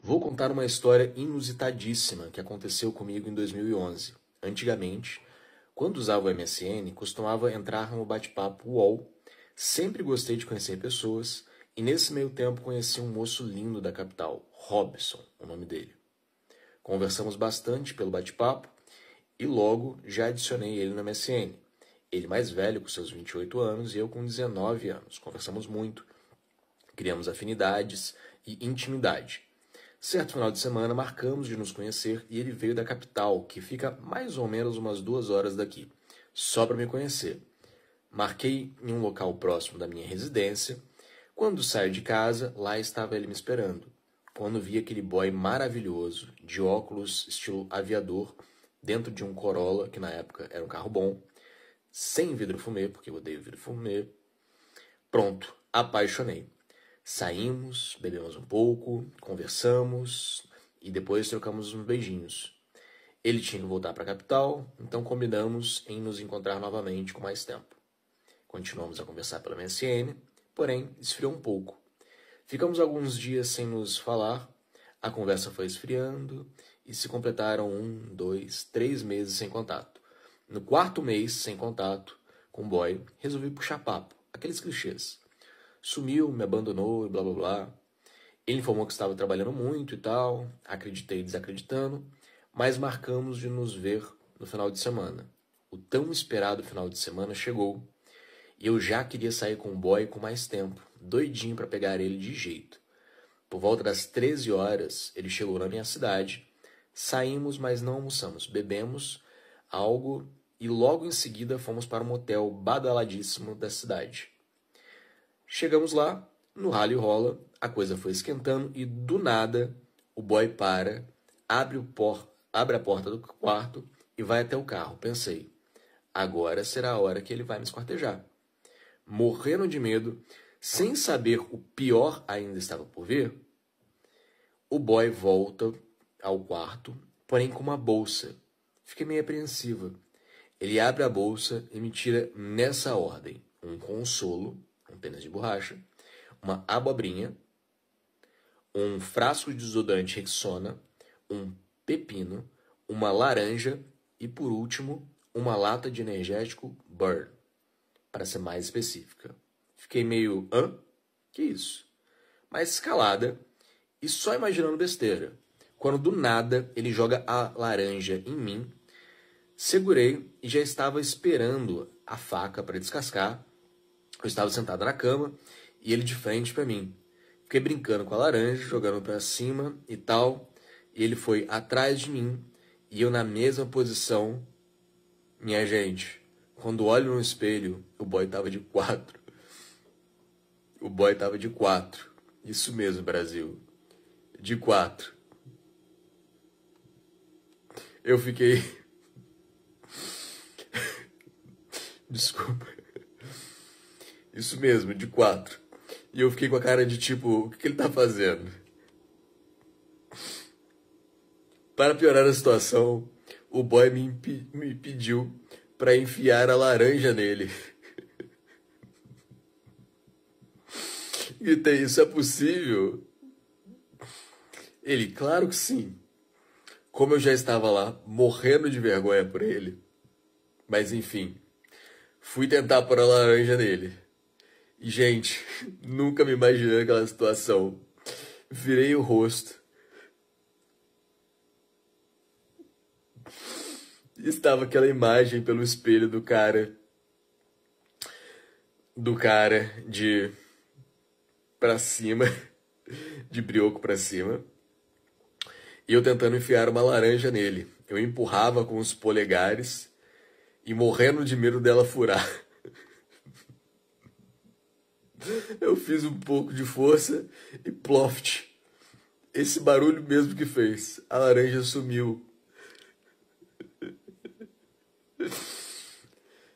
Vou contar uma história inusitadíssima que aconteceu comigo em 2011. Antigamente, quando usava o MSN, costumava entrar no bate-papo UOL. Sempre gostei de conhecer pessoas e nesse meio tempo conheci um moço lindo da capital, Robson, o nome dele. Conversamos bastante pelo bate-papo e logo já adicionei ele no MSN. Ele mais velho, com seus 28 anos, e eu com 19 anos. Conversamos muito, criamos afinidades e intimidade. Certo final de semana, marcamos de nos conhecer e ele veio da capital, que fica mais ou menos umas 2 horas daqui, só para me conhecer. Marquei em um local próximo da minha residência. Quando saio de casa, lá estava ele me esperando. Quando vi aquele boy maravilhoso, de óculos estilo aviador, dentro de um Corolla, que na época era um carro bom, sem vidro fumê, porque eu odeio vidro fumê. Pronto, apaixonei. Saímos, bebemos um pouco, conversamos e depois trocamos uns beijinhos. Ele tinha que voltar para a capital, então combinamos em nos encontrar novamente com mais tempo. Continuamos a conversar pela MSN, porém esfriou um pouco. Ficamos alguns dias sem nos falar, a conversa foi esfriando e se completaram 1, 2, 3 meses sem contato. No 4º mês sem contato com o boy, resolvi puxar papo, aqueles clichês. Sumiu, me abandonou e blá blá blá. Ele informou que estava trabalhando muito e tal, acreditei desacreditando, mas marcamos de nos ver no final de semana. O tão esperado final de semana chegou e eu já queria sair com o boy com mais tempo, doidinho para pegar ele de jeito. Por volta das 13 horas, ele chegou na minha cidade, saímos, mas não almoçamos, bebemos algo e logo em seguida fomos para um motel badaladíssimo da cidade. Chegamos lá, no rally rola, a coisa foi esquentando e do nada o boy para, abre a porta do quarto e vai até o carro. Pensei, agora será a hora que ele vai me esquartejar. Morrendo de medo, sem saber o pior ainda estava por vir, o boy volta ao quarto, porém com uma bolsa. Fiquei meio apreensiva. Ele abre a bolsa e me tira nessa ordem: um consolo, um pênis de borracha, uma abobrinha, um frasco de desodorante Rexona, um pepino, uma laranja e, por último, uma lata de energético Burn, para ser mais específica. Fiquei meio, hã? Que isso? Mas calada e só imaginando besteira. Quando do nada ele joga a laranja em mim, segurei e já estava esperando a faca para descascar. Eu estava sentado na cama e ele de frente para mim. Fiquei brincando com a laranja, jogando para cima e tal. E ele foi atrás de mim e eu na mesma posição. Minha gente, quando olho no espelho, o boy tava de 4. O boy tava de 4. Isso mesmo, Brasil. De 4. Eu fiquei... Desculpa. Isso mesmo, de 4. E eu fiquei com a cara de tipo, o que ele tá fazendo? Para piorar a situação, o boy me pediu para enfiar a laranja nele. Gritei, isso é possível? Ele, claro que sim. Como eu já estava lá, morrendo de vergonha por ele. Mas enfim, fui tentar pôr a laranja nele. E, gente, nunca me imaginei naquela situação. Virei o rosto. Estava aquela imagem pelo espelho do cara de pra cima, de brioco pra cima, e eu tentando enfiar uma laranja nele. Eu empurrava com os polegares e morrendo de medo dela furar. Eu fiz um pouco de força e ploft. Esse barulho mesmo que fez. A laranja sumiu.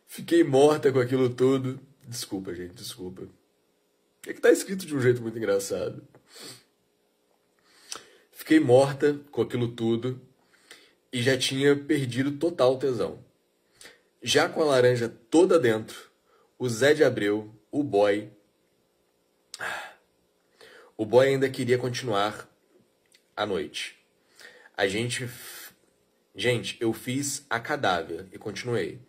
Fiquei morta com aquilo tudo. Desculpa, gente, desculpa. É que tá escrito de um jeito muito engraçado. Fiquei morta com aquilo tudo e já tinha perdido total o tesão. Já com a laranja toda dentro, o Zé de Abreu, o boy ainda queria continuar à noite. Gente, eu fiz a cadáver e continuei.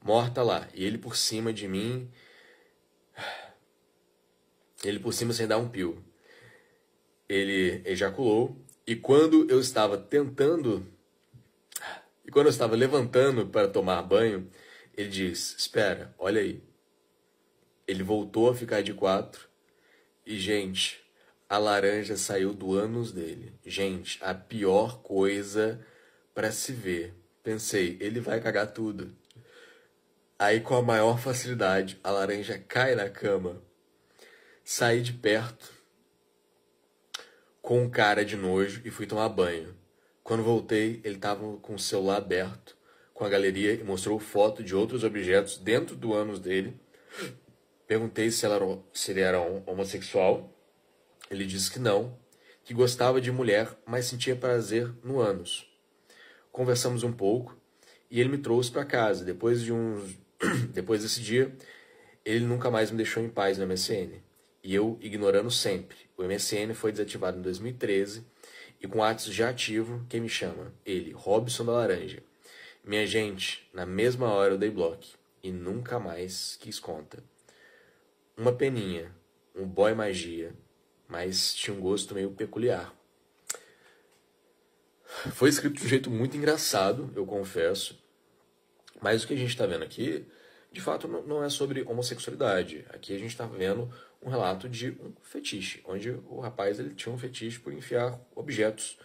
Morta lá. E ele por cima de mim. Ele por cima sem dar um pio. Ele ejaculou. E quando eu estava levantando para tomar banho, ele disse: espera, olha aí. Ele voltou a ficar de 4. E, gente, a laranja saiu do ânus dele. Gente, a pior coisa para se ver. Pensei, ele vai cagar tudo. Aí, com a maior facilidade, a laranja cai na cama. Saí de perto, com cara de nojo, e fui tomar banho. Quando voltei, ele estava com o celular aberto, com a galeria, e mostrou foto de outros objetos dentro do ânus dele. Perguntei se ele era homossexual. Ele disse que não, que gostava de mulher, mas sentia prazer no ânus. Conversamos um pouco e ele me trouxe para casa. Depois desse dia, ele nunca mais me deixou em paz no MSN. E eu ignorando sempre. O MSN foi desativado em 2013 e com atos já ativo, quem me chama? Ele, Robson da Laranja. Minha gente, na mesma hora eu dei bloco e nunca mais quis conta. Uma peninha, um boy magia, mas tinha um gosto meio peculiar. Foi escrito de um jeito muito engraçado, eu confesso, mas o que a gente está vendo aqui, de fato, não é sobre homossexualidade. Aqui a gente está vendo um relato de um fetiche, onde o rapaz ele tinha um fetiche por enfiar objetos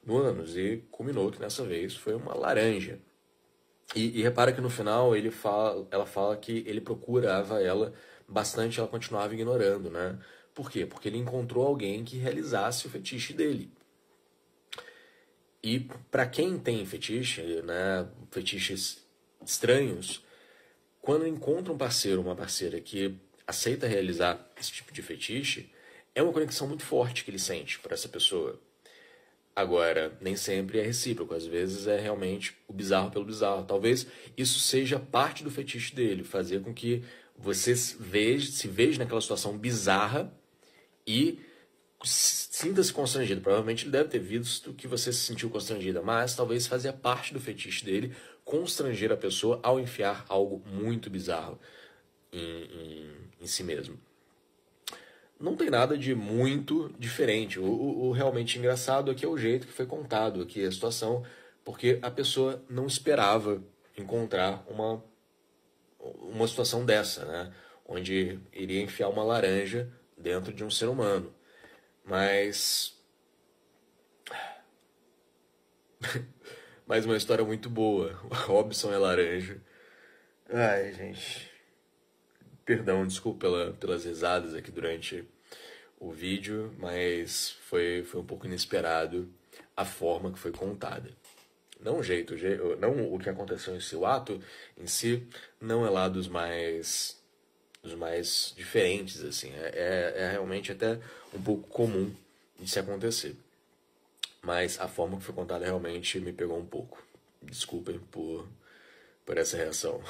no ânus, e culminou que nessa vez foi uma laranja. E repara que no final ela fala que ele procurava ela bastante, ela continuava ignorando, né? Por quê? Porque ele encontrou alguém que realizasse o fetiche dele. E para quem tem fetiche, né, fetiches estranhos, quando encontra um parceiro, uma parceira que aceita realizar esse tipo de fetiche, é uma conexão muito forte que ele sente para essa pessoa. Agora, nem sempre é recíproco, às vezes é realmente o bizarro pelo bizarro. Talvez isso seja parte do fetiche dele, fazer com que você se veja naquela situação bizarra e sinta-se constrangido. Provavelmente ele deve ter visto que você se sentiu constrangida, mas talvez fazia parte do fetiche dele constranger a pessoa ao enfiar algo muito bizarro em si mesmo. Não tem nada de muito diferente. O realmente engraçado aqui é o jeito que foi contado aqui a situação, porque a pessoa não esperava encontrar uma situação dessa, né? Onde iria enfiar uma laranja dentro de um ser humano. Mas mais uma história muito boa. O Robson é laranja. Ai, gente. Perdão, desculpa pelas risadas aqui durante o vídeo, mas foi um pouco inesperado a forma que foi contada. Não não o que aconteceu em si, o ato em si não é lá dos mais diferentes, assim. É realmente até um pouco comum de se acontecer. Mas a forma que foi contada realmente me pegou um pouco. Desculpem por essa reação.